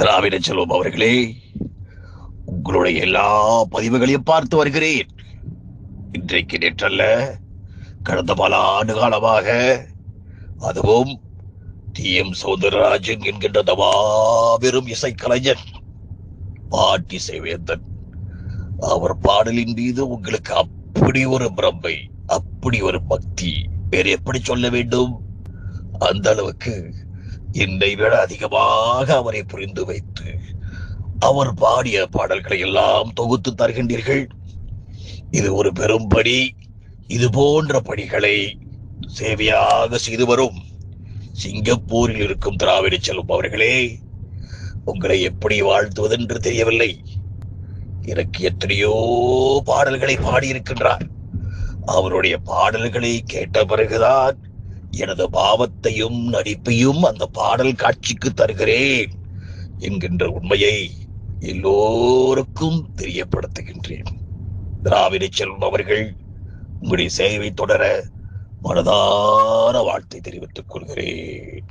திராவிட செல்வம் அவர்களே, உங்களுடைய எல்லா பதிவுகளையும் பார்த்து வருகிறேன். இன்றைக்கு நேற்றல்ல, கடந்த பல ஆண்டு காலமாக, அதுவும் டி.எம். சௌந்தரராஜன் என்கின்ற மாபெரும் இசைக்கலைஞர் பாட்டிசை வேந்தன், அவர் பாடலின் மீது உங்களுக்கு அப்படி ஒரு பிரமை, அப்படி ஒரு பக்தி, வேறு எப்படி சொல்ல வேண்டும்? அந்த அளவுக்கு என்னை விட அதிகமாக அவரை புரிந்து வைத்து அவர் பாடிய பாடல்களை எல்லாம் தொகுத்து தருகின்றீர்கள். இது ஒரு பெரும் பணி. இது போன்ற பணிகளை சேவையாக செய்து வரும் சிங்கப்பூரில் இருக்கும் திராவிட செல்வம் அவர்களே, உங்களை எப்படி வாழ்த்துவதென்று தெரியவில்லை. எனக்கு எத்தனையோ பாடல்களை பாடியிருக்கின்றார். அவருடைய பாடல்களை கேட்ட பிறகுதான் எனது பாவத்தையும் நடிப்பையும் அந்த பாடல் காட்சிக்கு தருகிறேன் என்கின்ற உண்மையை எல்லோருக்கும் தெரியப்படுத்துகின்றேன். திராவிட செல்வம் அவர்கள், உங்களுடைய சேவை தொடர மனதார வாழ்த்தை தெரிவித்துக் கொள்கிறேன்.